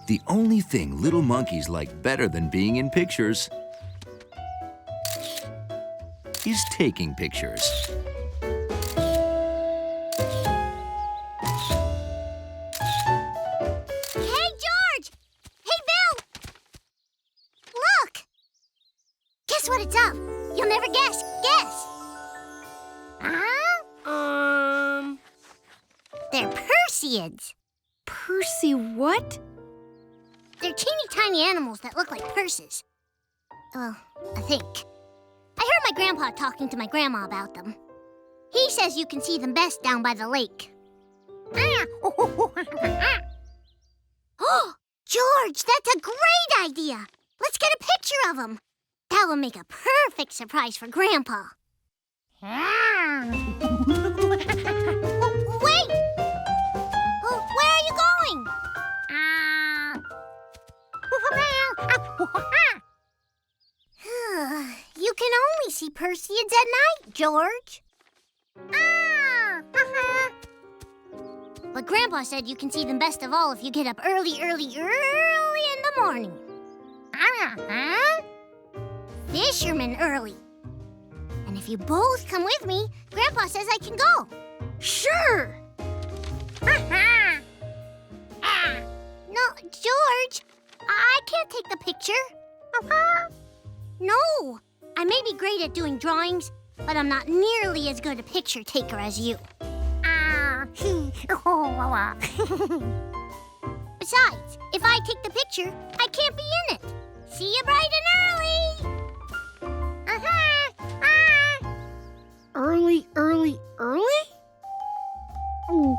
The only thing little monkeys like better than being in pictures is taking pictures. Hey, George! Hey, Bill! Look! Guess what it's of? You'll never guess. Guess! They're Perseids. Percy what? They're teeny tiny animals that look like purses. Well, I think. I heard my grandpa talking to my grandma about them. He says you can see them best down by the lake. Oh, George, that's a great idea. Let's get a picture of them. That will make a perfect surprise for Grandpa. Wait! Where are you going? You can only see Perseids at night, George. But Grandpa said you can see them best of all if you get up early in the morning. Fisherman early. And if you both come with me, Grandpa says I can go. Sure! No, George, I can't take the picture. No, I may be great at doing drawings, but I'm not nearly as good a picture taker as you. Besides, if I take the picture, I can't be in it. See you bright and early. Early? Oh.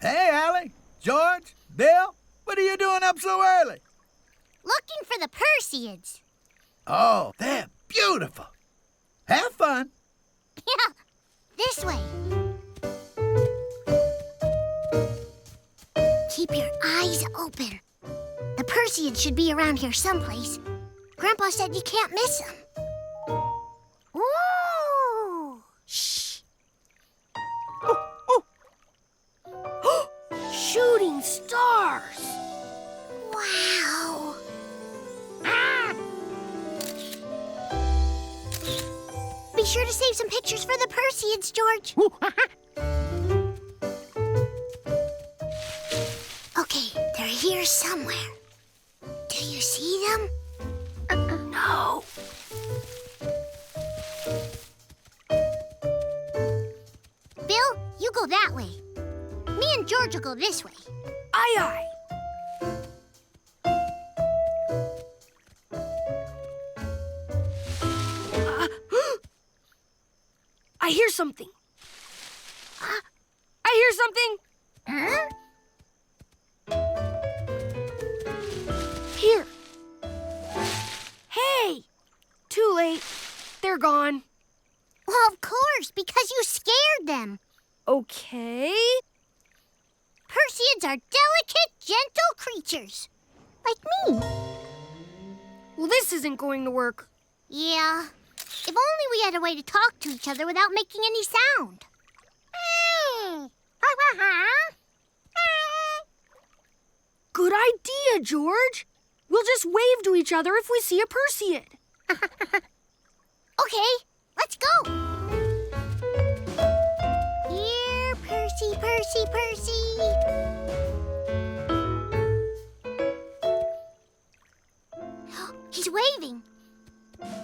Hey, Allie, George, Bill, what are you doing up so early? Looking for the Perseids. Oh, they're beautiful. Have fun. Yeah, this way. Keep your eyes open. The Perseids should be around here someplace. Grandpa said you can't miss them. Ooh! Shh! Shooting stars! Wow! Be sure to save some pictures for the Perseids, George. Okay, they're here somewhere. Do you see them? No. Bill, you go that way. Me and George will go this way. Aye. I hear something. I hear something. Huh? Here. Hey! Too late. They're gone. Well, of course, because you scared them. Okay. Perseids are delicate, gentle creatures. Like me. Well, this isn't going to work. Yeah. If only we had a way to talk to each other without making any sound. Good idea, George. We'll just wave to each other if we see a Perseid. Okay, let's go. Here, Percy, Percy, Percy. He's waving.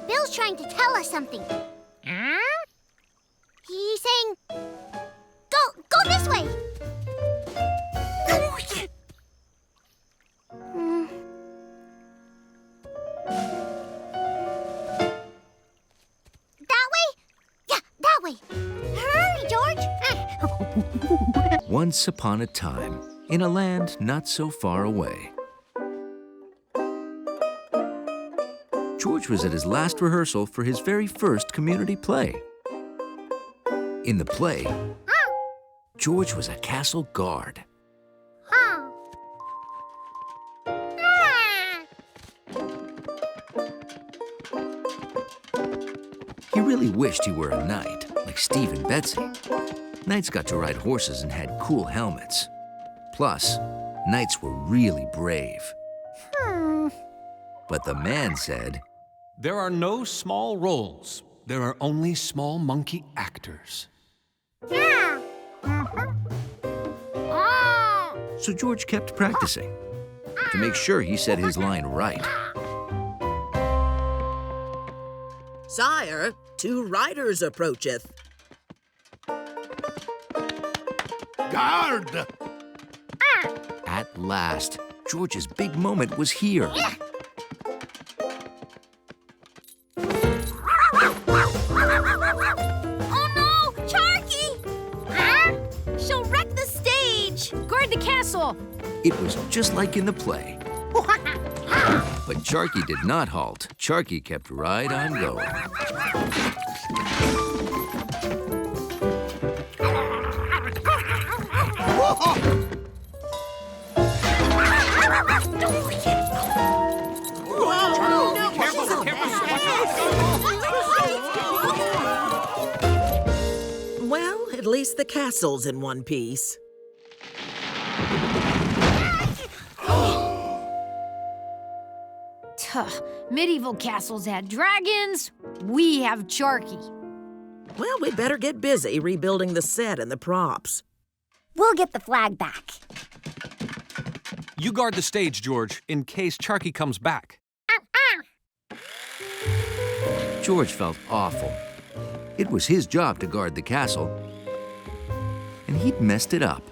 Bill's trying to tell us something. He's saying, go this way. That way? Yeah, that way. Hurry, George. Once upon a time, in a land not so far away. George was at his last rehearsal for his very first community play. In the play, George was a castle guard. He really wished he were a knight, like Steve and Betsy. Knights got to ride horses and had cool helmets. Plus, knights were really brave. But the man said, "There are no small roles. There are only small monkey actors." So George kept practicing to make sure he said his line right. Sire, 2 riders approacheth. Guard! At last, George's big moment was here. Oh no! Charky! She'll wreck the stage! Guard the castle! It was just like in the play. But Charky did not halt. Charky kept right on going. Well, at least the castle's in one piece. Medieval castles had dragons. We have Charky. Well, we'd better get busy rebuilding the set and the props. We'll get the flag back. You guard the stage, George, in case Charky comes back. George felt awful. It was his job to guard the castle, and he'd messed it up.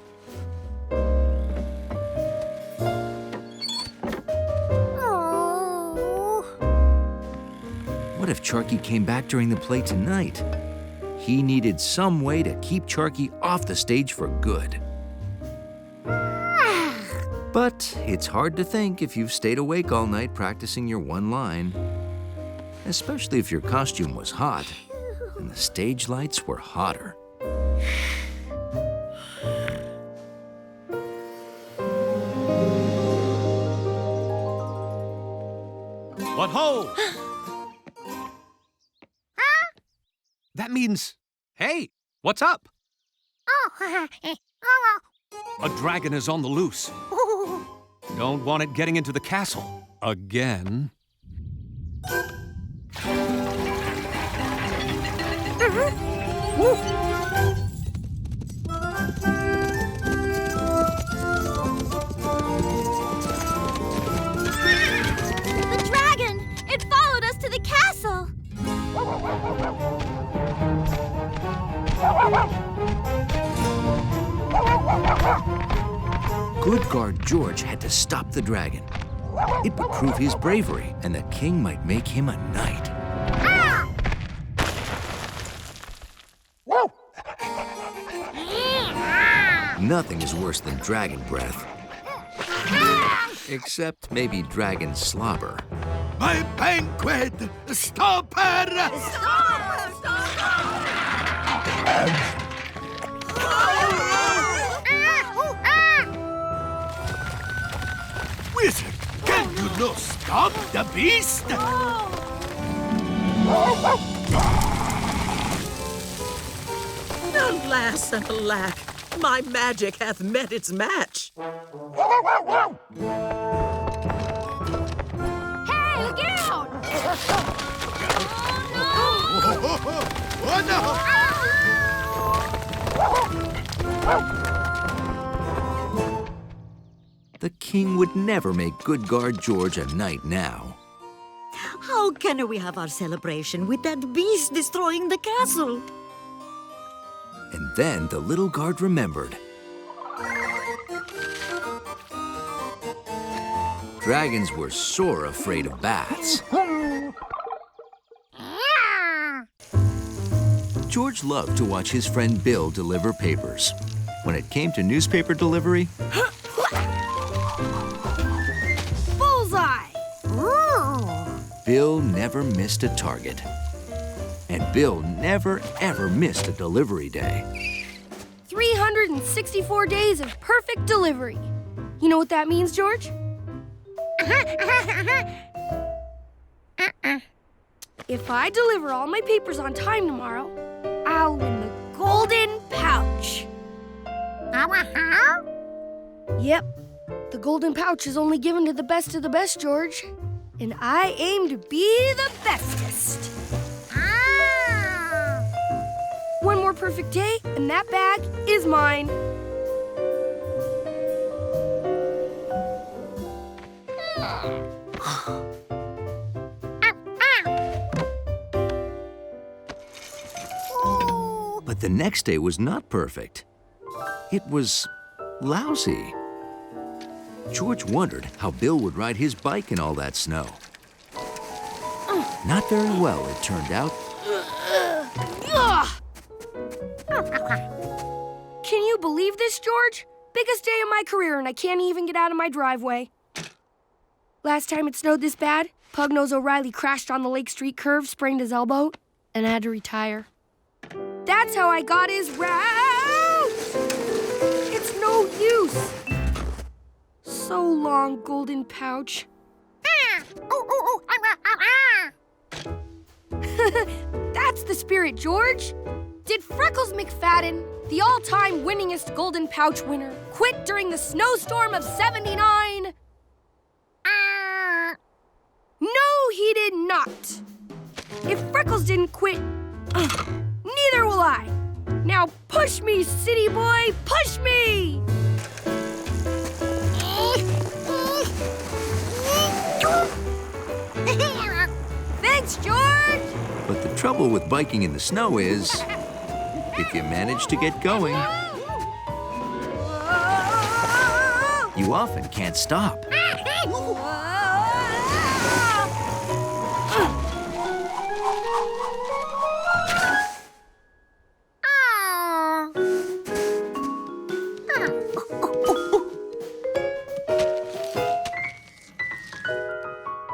What if Charky came back during the play tonight? He needed some way to keep Charky off the stage for good. But it's hard to think if you've stayed awake all night practicing your one line, especially if your costume was hot and the stage lights were hotter. What ho! That means, hey, what's up? A dragon is on the loose. Don't want it getting into the castle again. The dragon! It followed us to the castle! Good guard George had to stop the dragon. It would prove his bravery, and the king might make him a knight. Nothing is worse than dragon breath. Except maybe dragon slobber. My banquet! Stop her! Wizard, can you not stop the beast? Alas and alack, my magic hath met its match. Hey, look out! Oh no! The king would never make good guard George a knight now. How can we have our celebration with that beast destroying the castle? And then the little guard remembered. Dragons were sore afraid of bats. George loved to watch his friend Bill deliver papers. When it came to newspaper delivery, Bullseye! Bill never missed a target. And Bill never, ever missed a delivery day. 300 364 days of perfect delivery. You know what that means, George? If I deliver all my papers on time tomorrow, I'll win the golden pouch. Yep, the golden pouch is only given to the best of the best, George. And I aim to be the bestest. One more perfect day, and that bag is mine. But the next day was not perfect. It was lousy. George wondered how Bill would ride his bike in all that snow. Not very well, it turned out. Can you believe this, George? Biggest day of my career, and I can't even get out of my driveway. Last time it snowed this bad, Pugnose O'Reilly crashed on the Lake Street curve, sprained his elbow, and had to retire. That's how I got his route! It's no use. So long, golden pouch. That's the spirit, George. Did Freckles McFadden, the all-time winningest golden pouch winner, quit during the snowstorm of '79? No, he did not. If Freckles didn't quit, neither will I. Now push me, city boy, push me! Thanks, George! But the trouble with biking in the snow is, if you manage to get going, you often can't stop.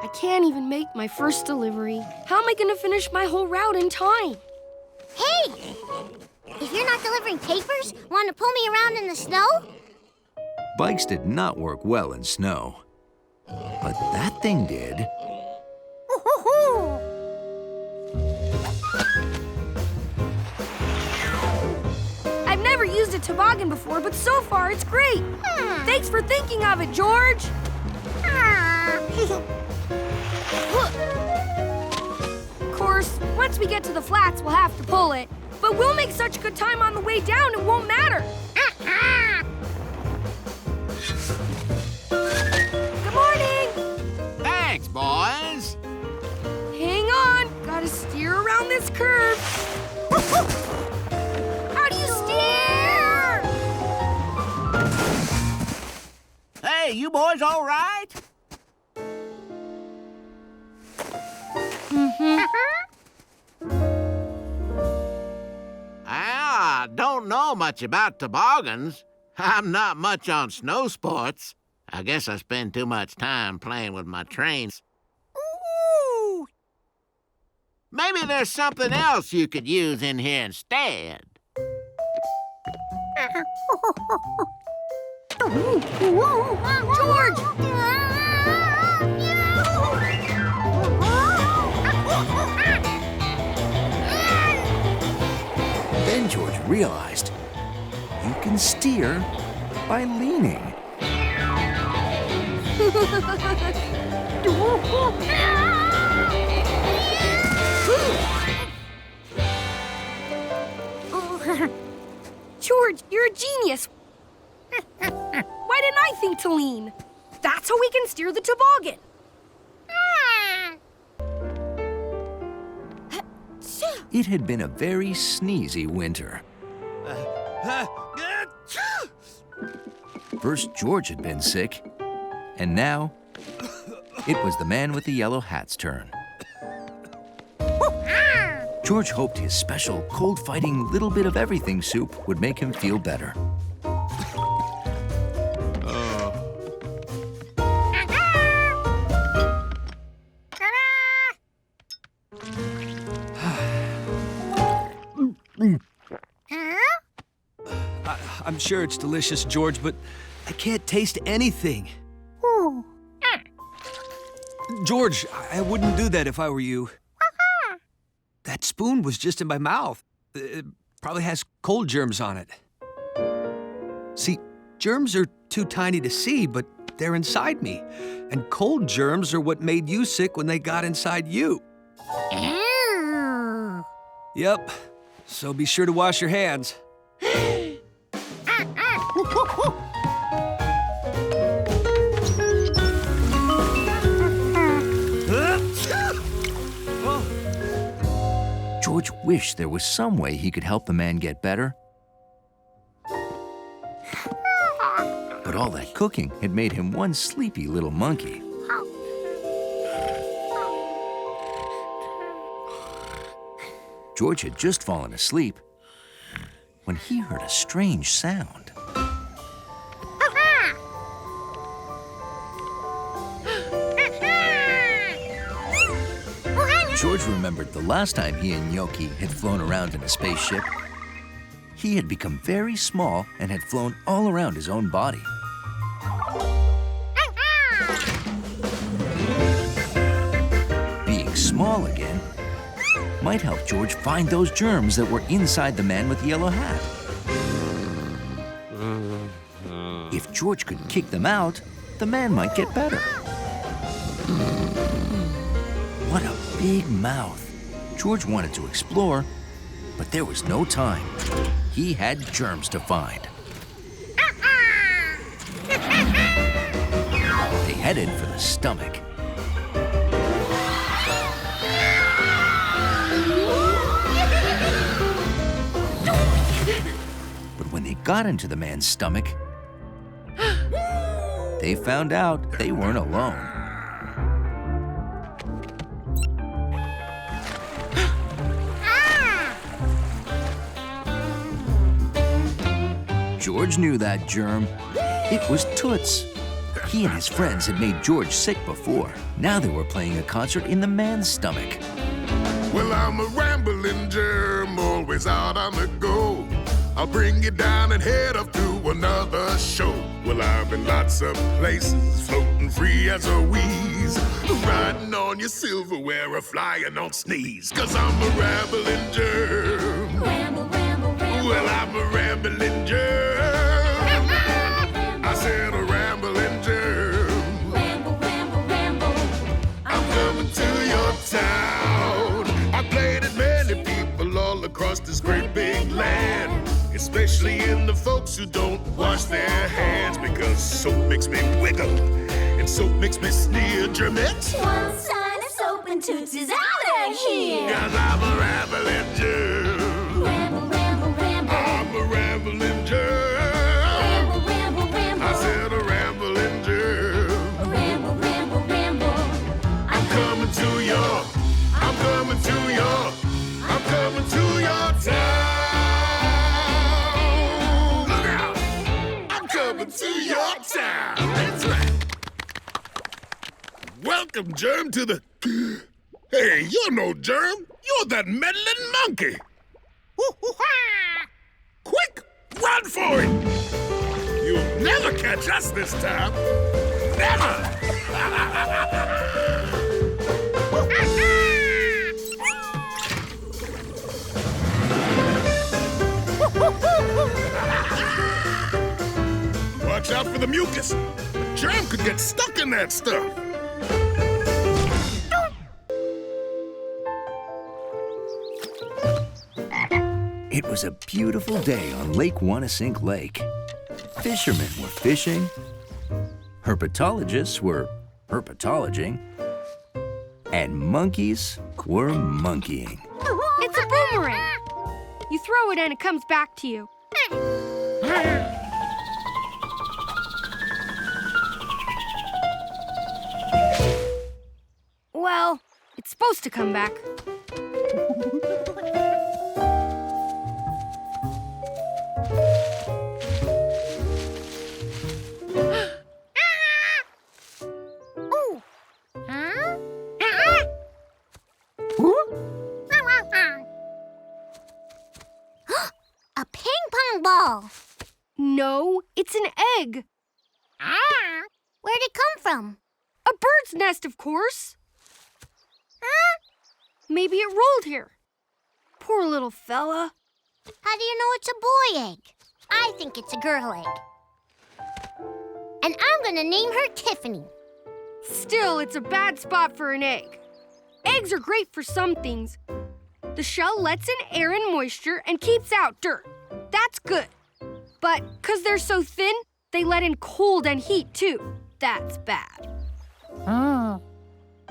I can't even make my first delivery. How am I going to finish my whole route in time? Hey! If you're not delivering papers, want to pull me around in the snow? Bikes did not work well in snow. But that thing did. I've never used a toboggan before, but so far it's great. Thanks for thinking of it, George. Of course, once we get to the flats, we'll have to pull it. But we'll make such good time on the way down, it won't matter. Good morning. Thanks, boys. Hang on, gotta steer around this curve. How do you steer? Hey, you boys all right? I don't know much about toboggans. I'm not much on snow sports. I guess I spend too much time playing with my trains. Ooh! Maybe there's something else you could use in here instead. George! Then George realized you can steer by leaning. George, you're a genius. Why didn't I think to lean? That's how we can steer the toboggan. It had been a very sneezy winter. First, George had been sick, and now it was the man with the yellow hat's turn. George hoped his special, cold-fighting, little bit of everything soup would make him feel better. I'm sure it's delicious, George, but I can't taste anything. Ooh. George, I wouldn't do that if I were you. That spoon was just in my mouth. It probably has cold germs on it. See, germs are too tiny to see, but they're inside me. And cold germs are what made you sick when they got inside you. Ew. Yep, so be sure to wash your hands. George wished there was some way he could help the man get better. But all that cooking had made him one sleepy little monkey. George had just fallen asleep when he heard a strange sound. George remembered the last time he and Gnocchi had flown around in a spaceship. He had become very small and had flown all around his own body. Being small again might help George find those germs that were inside the man with the yellow hat. If George could kick them out, the man might get better. What a big mouth. George wanted to explore, but there was no time. He had germs to find. They headed for the stomach. But when they got into the man's stomach, they found out they weren't alone. George knew that germ. It was Toots. He and his friends had made George sick before. Now they were playing a concert in the man's stomach. Well, I'm a rambling germ, always out on the go. I'll bring you down and head up to another show. Well, I'm in lots of places, floating free as a wheeze, riding on your silverware or flying on sneeze. 'Cause I'm a rambling germ. Ramble, ramble, ramble. Well, I'm a rambling germ. I said a rambling germ. Ramble, ramble, ramble. I'm coming to your town. I played at many people all across this great big land, especially in the folks who don't wash their hands, because soap makes me wiggle and soap makes me sneer. Germettes? One sign of soap and Toots is out of here. 'Cause I'm a rambling germ. Ramble, ramble, ramble. I'm a rambling germ. Ramble, ramble, ramble. I said a rambling germ. Ramble, ramble, ramble. I'm coming to your town. Look out! I'm coming to your town. That's right. Welcome, germ, to the... Hey, you're no germ. You're that meddling monkey. Quick, run for it. You'll never catch us this time. Never. Watch out for the mucus. A germ could get stuck in that stuff. It was a beautiful day on Lake Wanasink Lake. Fishermen were fishing, herpetologists were herpetologing, and monkeys were monkeying. It's a boomerang. You throw it and it comes back to you. Well, it's supposed to come back. Ooh. Huh? A ping pong ball. No, it's an egg. Ah, where'd it come from? A bird's nest, of course. Maybe it rolled here. Poor little fella. How do you know it's a boy egg? I think it's a girl egg. And I'm gonna name her Tiffany. Still, it's a bad spot for an egg. Eggs are great for some things. The shell lets in air and moisture and keeps out dirt. That's good. But 'cause they're so thin, they let in cold and heat too. That's bad.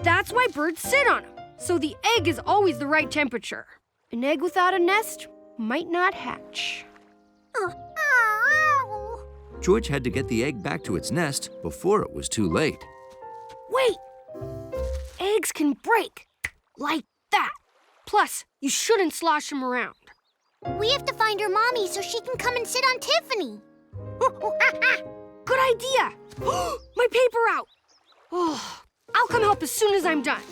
That's why birds sit on them, so the egg is always the right temperature. An egg without a nest might not hatch. George had to get the egg back to its nest before it was too late. Wait! Eggs can break. Like that. Plus, you shouldn't slosh them around. We have to find her mommy so she can come and sit on Tiffany. Good idea! My paper out! Oh, I'll come help as soon as I'm done.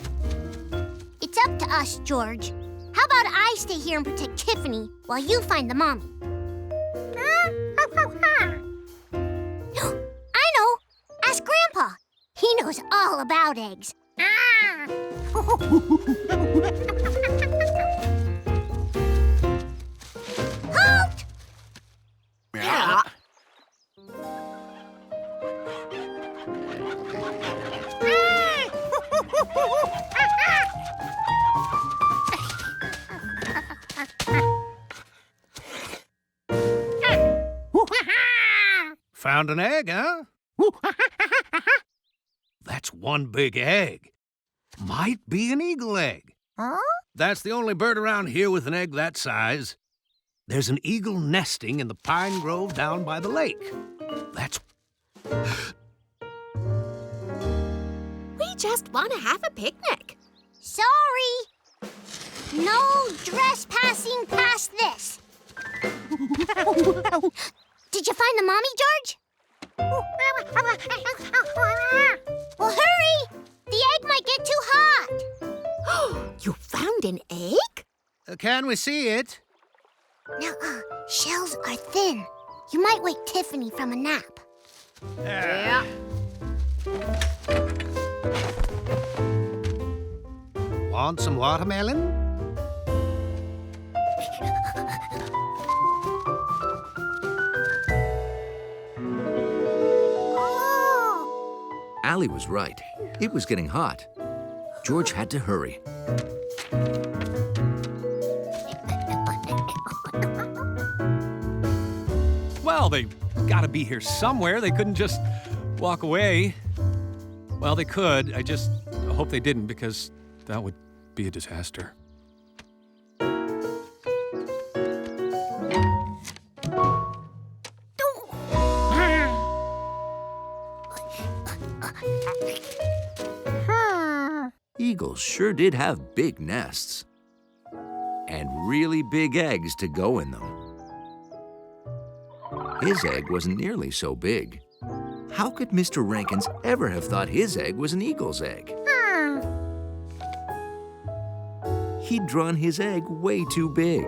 It's up to us, George. How about I stay here and protect Tiffany while you find the mommy? I know! Ask Grandpa. He knows all about eggs. Halt! Yeah. Found an egg, huh? That's one big egg. Might be an eagle egg. Huh? That's the only bird around here with an egg that size. There's an eagle nesting in the pine grove down by the lake. That's... We just want to have a picnic. Sorry. No trespassing past this. Did you find the mommy, George? Well, hurry! The egg might get too hot. You found an egg? Can we see it? Now, shells are thin. You might wake Tiffany from a nap. Yeah. Want some watermelon? Allie was right. It was getting hot. George had to hurry. Well, they gotta be here somewhere. They couldn't just walk away. Well, they could. I just hope they didn't, because that would be a disaster. Eagles sure did have big nests. And really big eggs to go in them. His egg wasn't nearly so big. How could Mr. Rankins ever have thought his egg was an eagle's egg? He'd drawn his egg way too big.